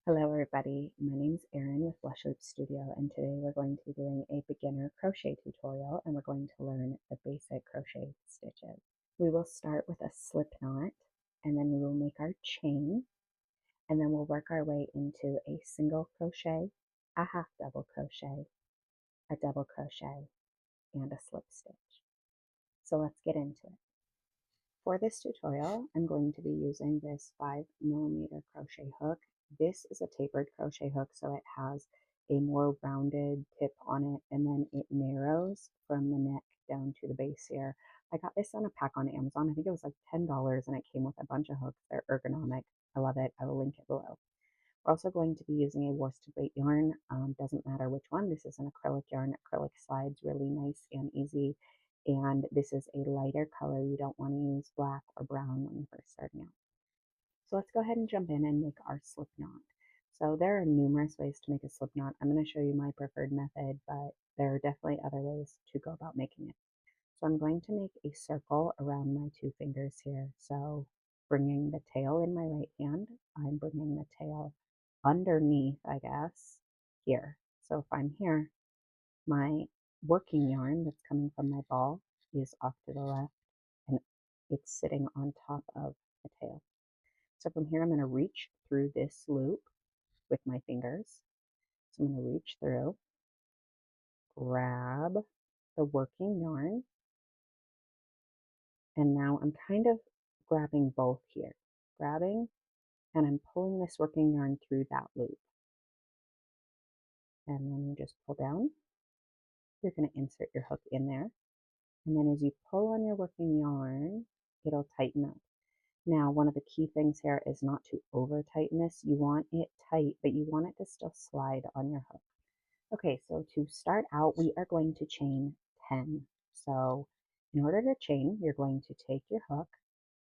Hello everybody, my name is Erin with Blush Loop Studio, and today we're going to be doing a beginner crochet tutorial, and we're going to learn the basic crochet stitches. We will start with a slip knot, and then we will make our chain, and then we'll work our way into a single crochet, a half double crochet, a double crochet, and a slip stitch. So let's get into it. For this tutorial, I'm going to be using this 5mm crochet hook. This is a tapered crochet hook, so it has a more rounded tip on it, and then it narrows from the neck down to the base here. I got this on a pack on Amazon. I think it was like $10, and it came with a bunch of hooks. They're ergonomic. I love it. I will link it below. We're also going to be using a worsted weight yarn. Doesn't matter which one. This is an acrylic yarn. Acrylic slides really nice and easy. And this is a lighter color. You don't want to use black or brown when you're first starting out. So let's go ahead and jump in and make our slip knot. So there are numerous ways to make a slip knot. I'm going to show you my preferred method, but there are definitely other ways to go about making it. So I'm going to make a circle around my two fingers here. So bringing the tail in my right hand, I'm bringing the tail underneath, I guess, here. So if I'm here, my working yarn that's coming from my ball is off to the left, and it's sitting on top of the tail. So from here, I'm going to reach through this loop with my fingers. So I'm going to reach through, grab the working yarn, and now I'm kind of grabbing both here. Grabbing, and I'm pulling this working yarn through that loop. And then you just pull down. You're going to insert your hook in there. And then as you pull on your working yarn, it'll tighten up. Now, one of the key things here is not to over tighten this. You want it tight, but you want it to still slide on your hook. Okay, so to start out, we are going to chain 10. So in order to chain, you're going to take your hook,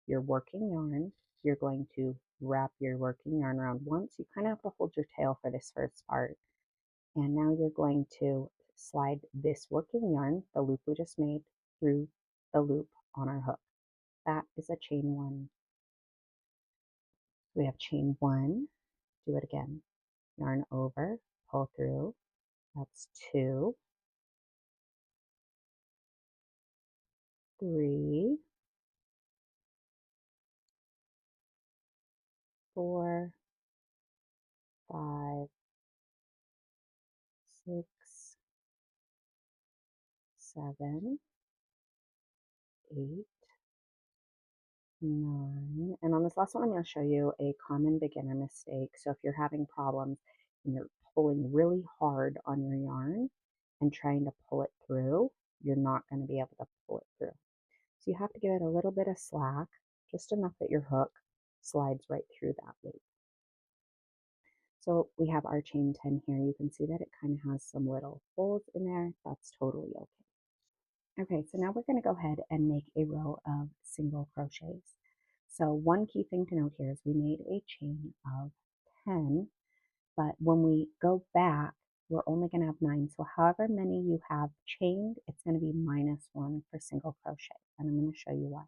your working yarn, you're going to wrap your working yarn around once. You kind of have to hold your tail for this first part. And now you're going to slide this working yarn, the loop we just made, through the loop on our hook. That is a chain 1. We have chain 1, do it again. Yarn over, pull through, that's 2, 3, 4, 5, 6, 7, 8, 9. And on this last one, I'm going to show you a common beginner mistake. So if you're having problems and you're pulling really hard on your yarn and trying to pull it through, you're not going to be able to pull it through. So you have to give it a little bit of slack, just enough that your hook slides right through that loop. So we have our chain 10 here. You can see that it kind of has some little folds in there. That's totally okay. Okay, so now we're going to go ahead and make a row of single crochets. So one key thing to note here is we made a chain of 10, but when we go back, we're only going to have 9. So however many you have chained, it's going to be -1 for single crochet, and I'm going to show you why.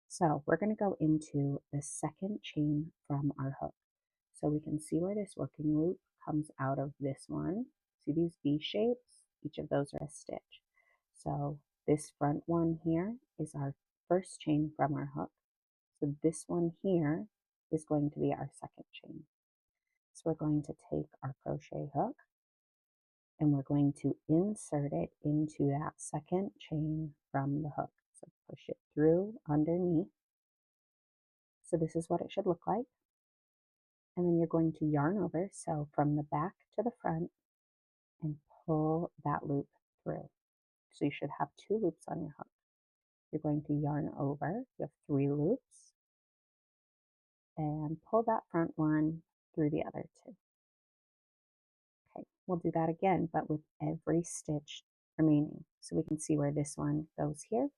So we're going to go into the second chain from our hook. So we can see where this working loop comes out of this one. See these V shapes? Each of those are a stitch. So this front one here is our first chain from our hook. So this one here is going to be our second chain. So we're going to take our crochet hook and we're going to insert it into that second chain from the hook. So push it through underneath. So this is what it should look like. And then you're going to yarn over, so from the back to the front, and pull that loop through. So you should have 2 loops on your hook. You're going to yarn over, you have 3 loops, and pull that front one through the other 2. Okay, we'll do that again, but with every stitch remaining. So we can see where this one goes here.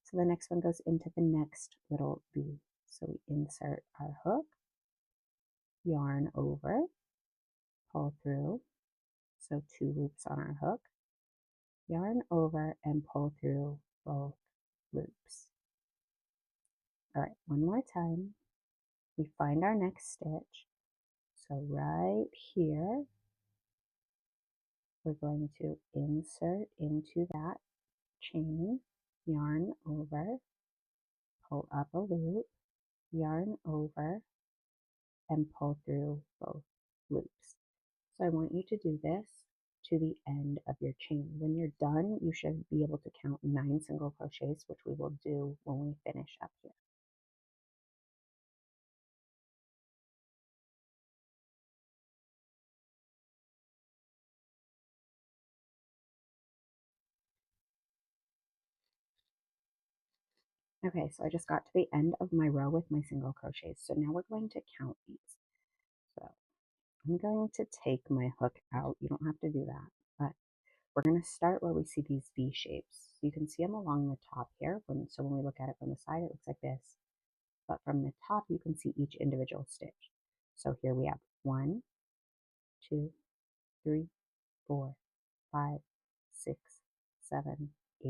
So the next one goes into the next little V. So we insert our hook, yarn over, pull through, so 2 loops on our hook, yarn over and pull through both loops. All right, one more time. We find our next stitch. So right here, we're going to insert into that chain, yarn over, pull up a loop, yarn over, and pull through both loops. So I want you to do this to the end of your chain. When you're done, you should be able to count 9 single crochets, which we will do when we finish up here. Okay, so I just got to the end of my row with my single crochets. So now we're going to count these. So I'm going to take my hook out. You don't have to do that, but we're going to start where we see these V shapes. So you can see them along the top here. So when we look at it from the side, it looks like this. But from the top, you can see each individual stitch. So here we have 1, 2, 3, 4, 5, 6, 7, 8,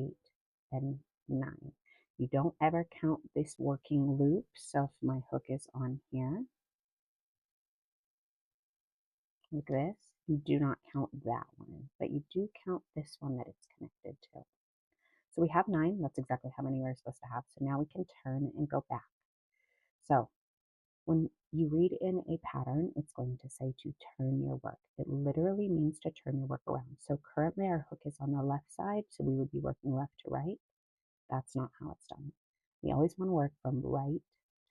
and 9. You don't ever count this working loop. So if my hook is on here, like this, you do not count that one, but you do count this one that it's connected to. So we have 9. That's exactly how many we're supposed to have. So now we can turn and go back. So when you read in a pattern, it's going to say to turn your work. It literally means to turn your work around. So currently our hook is on the left side, so we would be working left to right. That's not how it's done. We always want to work from right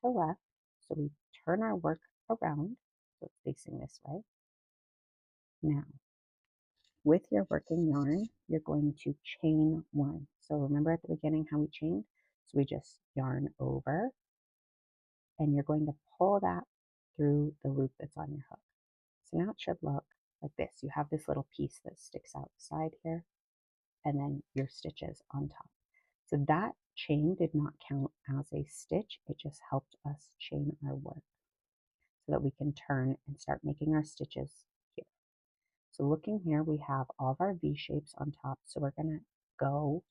to left. So we turn our work around, so it's facing this way. Now, with your working yarn, you're going to chain 1. So remember at the beginning how we chained? So we just yarn over, and you're going to pull that through the loop that's on your hook. So now it should look like this. You have this little piece that sticks outside here, and then your stitches on top. So that chain did not count as a stitch. It just helped us chain our work so that we can turn and start making our stitches here. So looking here, we have all of our V shapes on top. So we're going to go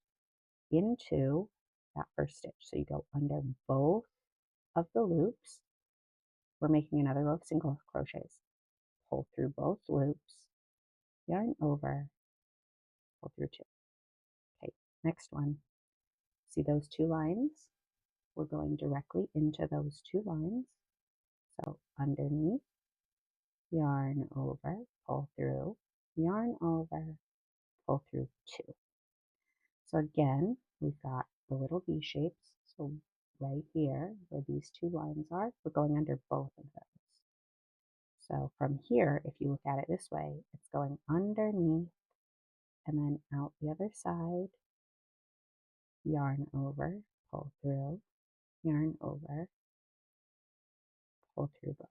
into that first stitch. So you go under both of the loops. We're making another row of single crochets. Pull through both loops, yarn over, pull through 2. Okay, next one. See those 2 lines? We're going directly into those 2 lines. So underneath, yarn over, pull through, yarn over, pull through 2. So again, we've got the little V shapes. So right here, where these 2 lines are, we're going under both of those. So from here, if you look at it this way, it's going underneath and then out the other side, yarn over, pull through, yarn over, pull through both.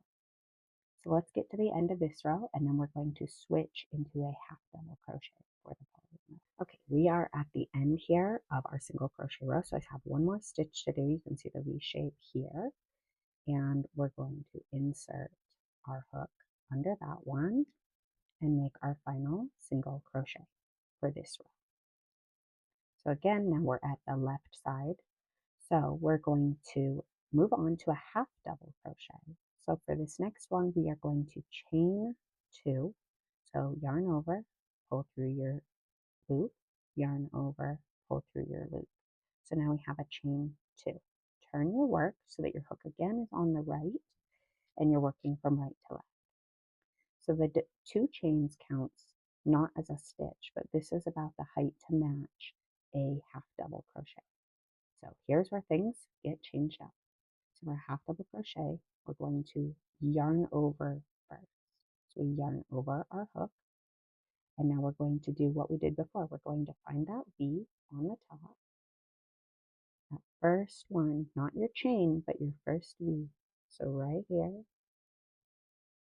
So let's get to the end of this row, and then we're going to switch into a half double crochet for the following row. Okay, we are at the end here of our single crochet row, so I have one more stitch to do. You can see the V shape here, and we're going to insert our hook under that one and make our final single crochet for this row. So again, now we're at the left side. So we're going to move on to a half double crochet. So for this next one, we are going to chain 2. So yarn over, pull through your loop, yarn over, pull through your loop. So now we have a chain 2. Turn your work so that your hook again is on the right and you're working from right to left. So the 2 chains counts not as a stitch, but this is about the height to match a half double crochet. So here's where things get changed up. So for a half double crochet, we're going to yarn over first. So we yarn over our hook, and now we're going to do what we did before. We're going to find that V on the top, that first one, not your chain, but your first V. So right here, and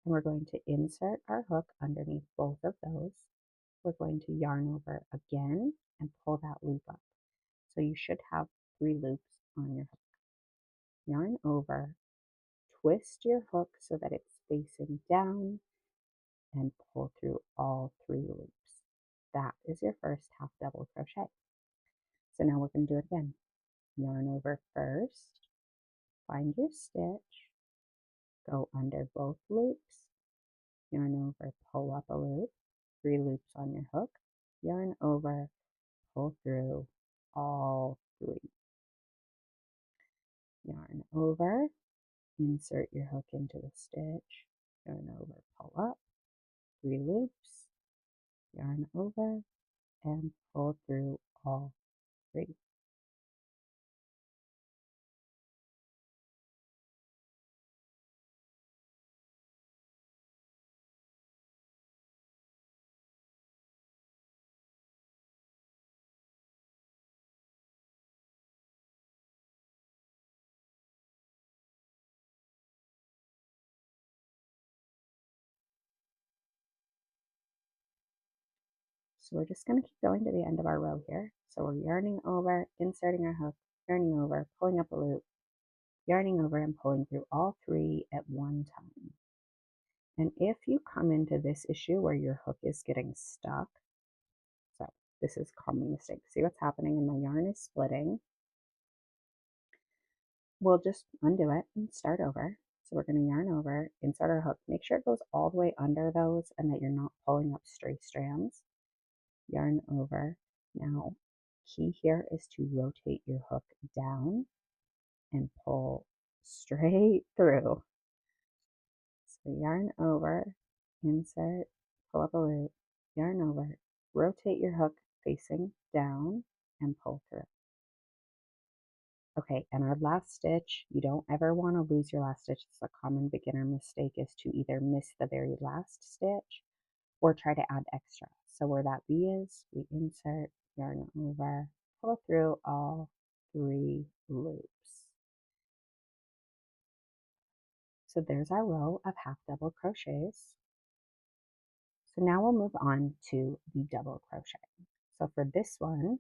we're going to insert our hook underneath both of those. We're going to yarn over again and pull that loop up. So you should have 3 loops on your hook. Yarn over, twist your hook so that it's facing down, and pull through all 3 loops. That is your first half double crochet. So now we're going to do it again. Yarn over first, find your stitch, go under both loops, yarn over, pull up a loop, 3 loops on your hook, yarn over, pull through all 3. Yarn over, insert your hook into the stitch, yarn over, pull up, 3 loops, yarn over, and pull through all 3. So we're just going to keep going to the end of our row here. So we're yarning over, inserting our hook, yarning over, pulling up a loop, yarning over and pulling through all 3 at one time. And if you come into this issue where your hook is getting stuck, so this is a common mistake. See what's happening, and my yarn is splitting. We'll just undo it and start over. So we're going to yarn over, insert our hook. Make sure it goes all the way under those and that you're not pulling up stray strands. Yarn over. Now, key here is to rotate your hook down and pull straight through. So yarn over, insert, pull up a loop, yarn over, rotate your hook facing down and pull through. Okay, and our last stitch, you don't ever want to lose your last stitch. It's a common beginner mistake is to either miss the very last stitch or try to add extra. So where that V is, we insert, yarn over, pull through all 3 loops. So there's our row of half double crochets. So now we'll move on to the double crochet. So for this one,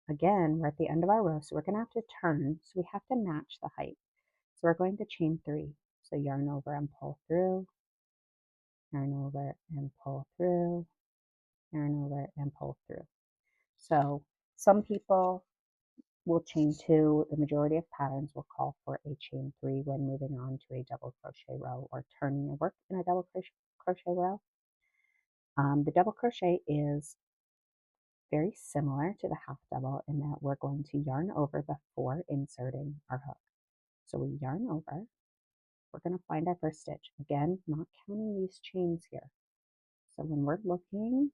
again, we're at the end of our row, so we're going to have to turn, so we have to match the height. So we're going to chain 3. So yarn over and pull through, yarn over and pull through, yarn over and pull through. So some people will chain 2. The majority of patterns will call for a chain 3 when moving on to a double crochet row or turning your work in a double crochet row. The double crochet is very similar to the half double in that we're going to yarn over before inserting our hook. So we yarn over, we're going to find our first stitch. Again, not counting these chains here. So when we're looking,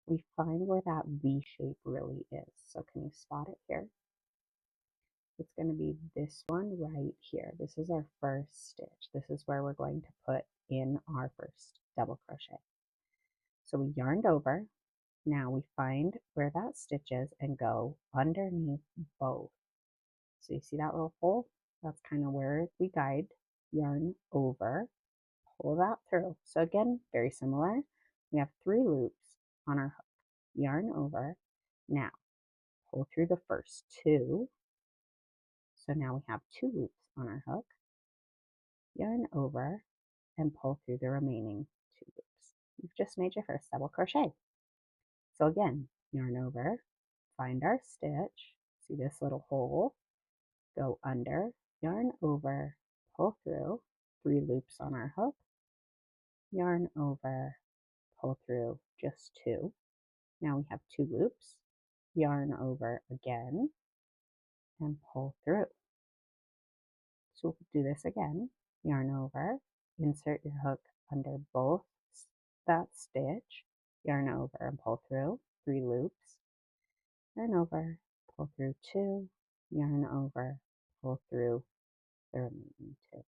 we find where that V shape really is. So can you spot it here? It's going to be this one right here. This is our first stitch. This is where we're going to put in our first double crochet. So we yarned over. Now we find where that stitch is and go underneath both. So you see that little hole? That's kind of where we guide. Yarn over, pull that through. So again, very similar. We have 3 loops on our hook. Yarn over. Now pull through the first 2. So now we have 2 loops on our hook. Yarn over and pull through the remaining 2 loops. You've just made your first double crochet. So again, yarn over, find our stitch, see this little hole, go under, yarn over, pull through, 3 loops on our hook, yarn over, pull through just 2. Now we have 2 loops, yarn over again, and pull through. So we'll do this again, yarn over, insert your hook under both that stitch, yarn over and pull through, 3 loops, yarn over, pull through 2, yarn over, pull through the remaining 2.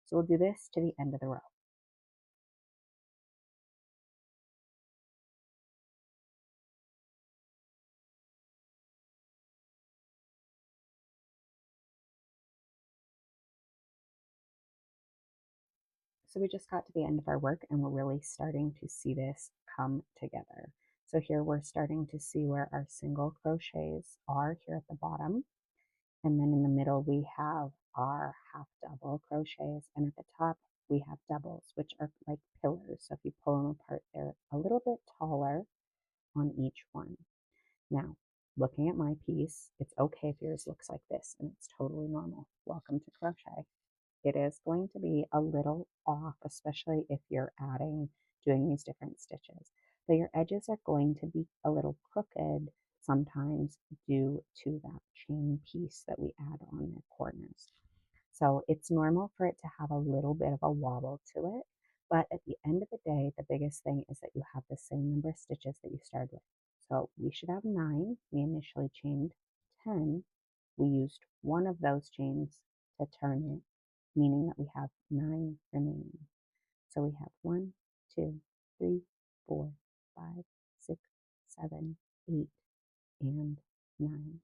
So we'll do this to the end of the row. So we just got to the end of our work and we're really starting to see this come together. So here we're starting to see where our single crochets are here at the bottom. And then in the middle, we have our half double crochets. And at the top, we have doubles, which are like pillars. So if you pull them apart, they're a little bit taller on each one. Now, looking at my piece, it's okay if yours looks like this, and it's totally normal. Welcome to crochet. it is going to be a little off, especially if you're doing these different stitches. But your edges are going to be a little crooked sometimes due to that chain piece that we add on the corners. So it's normal for it to have a little bit of a wobble to it, but at the end of the day, the biggest thing is that you have the same number of stitches that you started with. So we should have 9. We initially chained 10. We used one of those chains to turn it, meaning that we have 9 remaining. So we have 1, 2, 3, 4, 5, 6, 7, 8, and 9.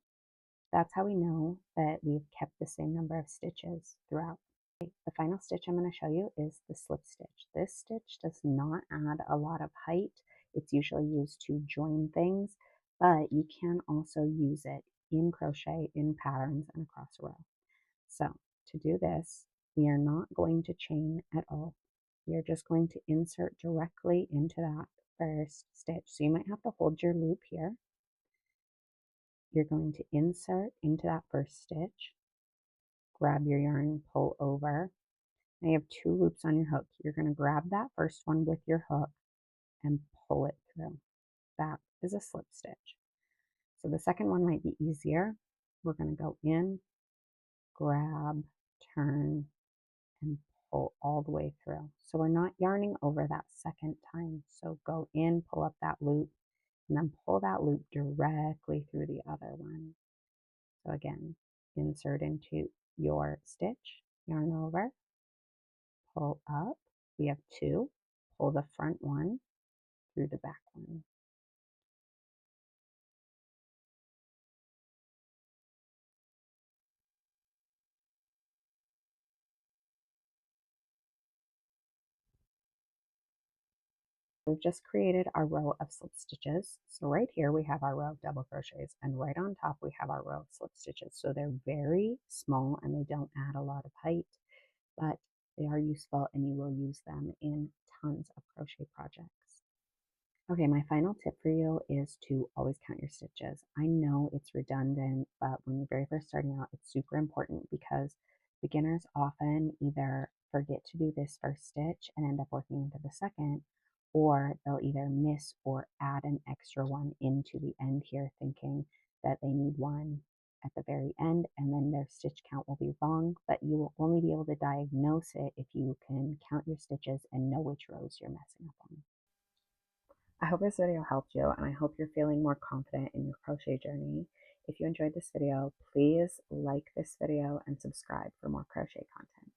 That's how we know that we've kept the same number of stitches throughout. The final stitch I'm going to show you is the slip stitch. This stitch does not add a lot of height. It's usually used to join things, but you can also use it in crochet, in patterns, and across a row. So to do this, we are not going to chain at all. We are just going to insert directly into that first stitch. So you might have to hold your loop here. You're going to insert into that first stitch, grab your yarn, pull over. Now you have 2 loops on your hook. You're going to grab that first one with your hook and pull it through. That is a slip stitch. So the second one might be easier. We're going to go in, grab, turn, and pull all the way through. So we're not yarning over that second time. So go in, pull up that loop, and then pull that loop directly through the other one. So again, insert into your stitch, yarn over, pull up. We have 2. Pull the front one through the back one. We've just created our row of slip stitches. So right here we have our row of double crochets, and right on top we have our row of slip stitches. So they're very small and they don't add a lot of height, but they are useful and you will use them in tons of crochet projects. Okay, my final tip for you is to always count your stitches. I know it's redundant, but when you're very first starting out, it's super important because beginners often either forget to do this first stitch and end up working into the second, or they'll either miss or add an extra one into the end here, thinking that they need one at the very end, and then their stitch count will be wrong, but you will only be able to diagnose it if you can count your stitches and know which rows you're messing up on. I hope this video helped you, and I hope you're feeling more confident in your crochet journey. If you enjoyed this video, please like this video and subscribe for more crochet content.